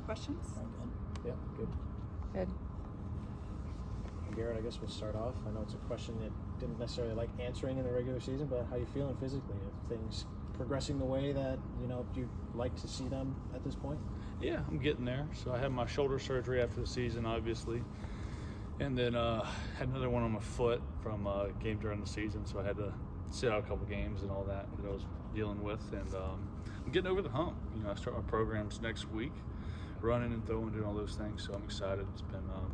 questions? Yeah, good. Good. Garrett, I guess we'll start off. I know it's a question that didn't necessarily like answering in the regular season, but how you feeling physically? Are things progressing the way that you'd like to see them at this point? Yeah, I'm getting there. So I had my shoulder surgery after the season, obviously, and then had another one on my foot from a game during the season. So I had to sit out a couple games and all that I was dealing with, and I'm getting over the hump. I start my programs next week, running and throwing, doing all those things. So I'm excited.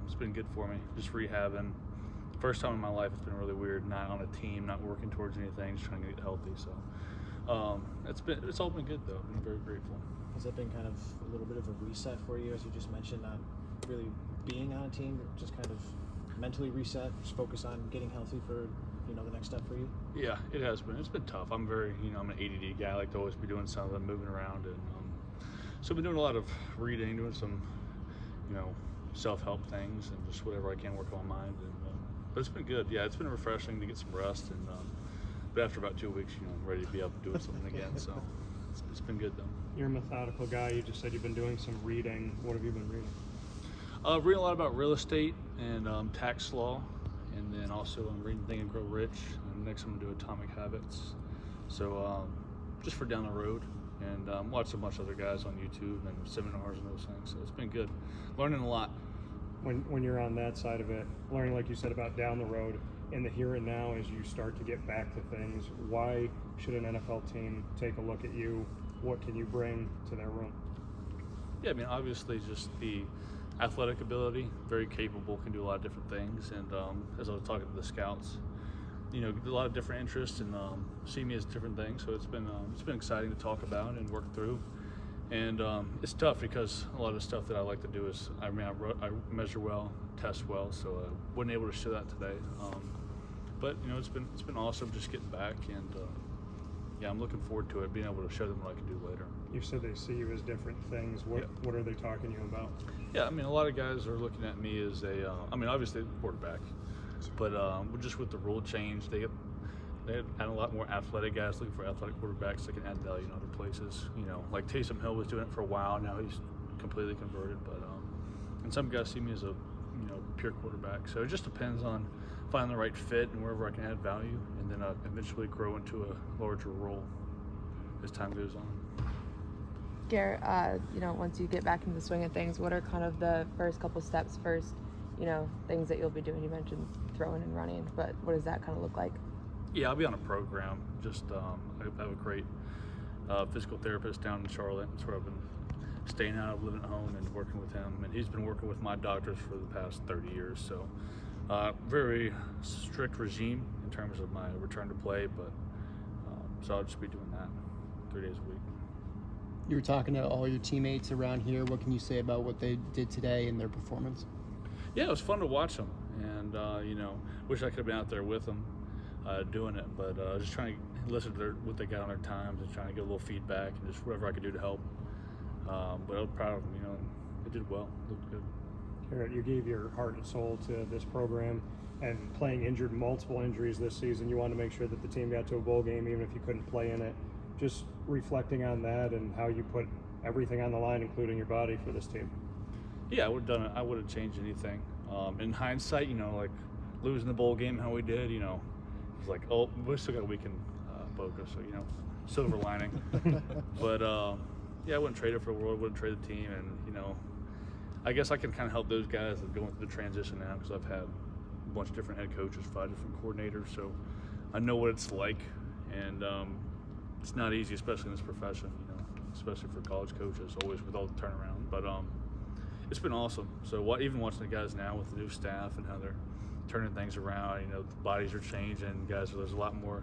It's been good for me. Just rehabbing. First time in my life, it's been really weird. Not on a team, not working towards anything, just trying to get healthy. So it's all been good though. I've been very grateful. Has that been kind of a little bit of a reset for you, as you just mentioned, not really being on a team, just kind of mentally reset, just focus on getting healthy for the next step for you? Yeah, it has been. It's been tough. I'm I'm an ADD guy. I like to always be doing something, moving around, and so I've been doing a lot of reading, doing some self-help things, and just whatever I can work on my mind. And but it's been good. Yeah, it's been refreshing to get some rest, and but after about 2 weeks, I'm ready to be up doing something again. So it's been good though. You're a methodical guy. You just said you've been doing some reading. What have you been reading? Reading a lot about real estate and tax law, and then also I'm reading Think and Grow Rich, and next I'm going to do Atomic Habits. So just for down the road, and watch a bunch of other guys on YouTube and seminars and those things. So it's been good. Learning a lot. When you're on that side of it, learning, like you said, about down the road, in the here and now as you start to get back to things, why should an NFL team take a look at you? What can you bring to their room? Yeah, I mean, obviously just the athletic ability, very capable, can do a lot of different things. And as I was talking to the scouts, a lot of different interests and see me as different things. So it's been exciting to talk about and work through. And it's tough because a lot of the stuff that I like to do is, I measure well, test well, so I wasn't able to show that today. But it's been awesome just getting back, and yeah, I'm looking forward to it, being able to show them what I can do later. You said they see you as different things. What are they talking to you about? Yeah, I mean, a lot of guys are looking at me as obviously the quarterback, but just with the rule change, they had a lot more athletic guys looking for athletic quarterbacks that can add value in other places. Like Taysom Hill was doing it for a while. Now he's completely converted. But and some guys see me as a pure quarterback. So it just depends on finding the right fit and wherever I can add value, and then eventually grow into a larger role as time goes on. Garrett, once you get back into the swing of things, what are kind of the first couple steps, things that you'll be doing? You mentioned throwing and running, but what does that kind of look like? Yeah, I'll be on a program. Just I have a great physical therapist down in Charlotte. That's where I've been staying out of, living at home, and working with him. And he's been working with my doctors for the past 30 years. So very strict regime in terms of my return to play. But so I'll just be doing that 3 days a week. You were talking to all your teammates around here. What can you say about what they did today and their performance? Yeah, it was fun to watch them, and wish I could have been out there with them. Doing it, but just trying to listen to what they got on their times and trying to get a little feedback and just whatever I could do to help. But I was proud of them, they did well, looked good. Garrett, you gave your heart and soul to this program, and playing injured, multiple injuries this season, you wanted to make sure that the team got to a bowl game even if you couldn't play in it. Just reflecting on that and how you put everything on the line, including your body, for this team. Yeah, I would have done it. I would have changed anything. In hindsight, like losing the bowl game how we did, it's like, oh, we still got a weekend focus, so silver lining. But yeah, I wouldn't trade it for the world. Wouldn't trade the team, and I guess I can kind of help those guys that are going through the transition now, because I've had a bunch of different head coaches, 5 different coordinators, so I know what it's like, and it's not easy, especially in this profession. Especially for college coaches, always with all the turnaround. But it's been awesome. So even watching the guys now with the new staff and how they're turning things around, the bodies are changing, guys. There's a lot more.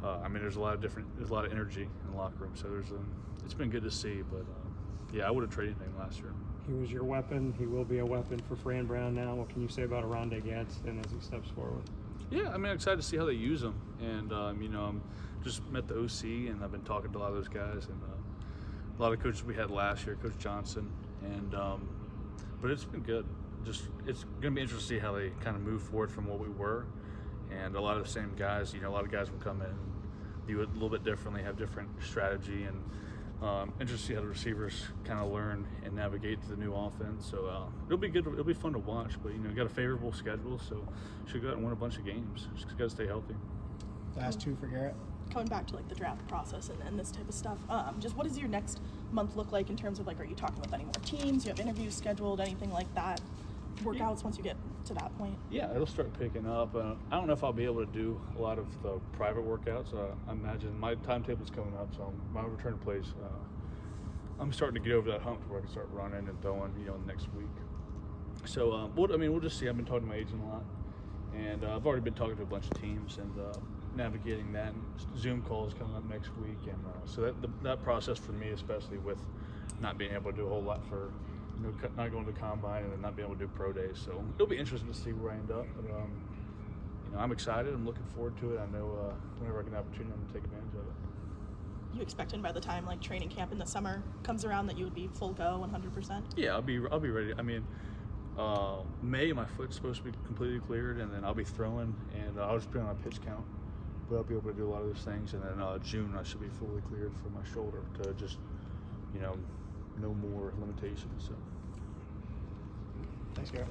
There's a lot of energy in the locker room. So it's been good to see. But yeah, I would have traded anything last year. He was your weapon. He will be a weapon for Fran Brown now. What can you say about Aronde Gadsden as he steps forward? Yeah, I'm excited to see how they use him. And I'm just met the OC, and I've been talking to a lot of those guys, and a lot of coaches we had last year, Coach Johnson, and but it's been good. It's going to be interesting to see how they kind of move forward from what we were, and a lot of the same guys. A lot of guys will come in and do it a little bit differently, have different strategy, and and just see how the receivers kind of learn and navigate to the new offense. So it'll be good. It'll be fun to watch. But got a favorable schedule, so should go out and win a bunch of games. Just got to stay healthy. Last two for Garrett. Coming back to like the draft process and this type of stuff, just what does your next month look like in terms of like, are you talking with any more teams? You have interviews scheduled, anything like that? Workouts once you get to that point? Yeah, it'll start picking up. I don't know if I'll be able to do a lot of the private workouts. I imagine my timetable's coming up, so my return to place, I'm starting to get over that hump where I can start running and throwing, next week. So, we'll just see. I've been talking to my agent a lot, and I've already been talking to a bunch of teams and navigating that. And Zoom calls coming up next week, and so that process for me, especially with not being able to do a whole lot for not going to the combine and then not being able to do pro days. So it'll be interesting to see where I end up. But, I'm excited. I'm looking forward to it. I know whenever I get an opportunity, I'm going to take advantage of it. You expecting by the time like training camp in the summer comes around that you would be full go 100%? Yeah, I'll be ready. May my foot's supposed to be completely cleared, and then I'll be throwing, and I'll just be on a pitch count. But I'll be able to do a lot of those things, and then June I should be fully cleared for my shoulder to just, no more limitations. So. Thanks, Garrett.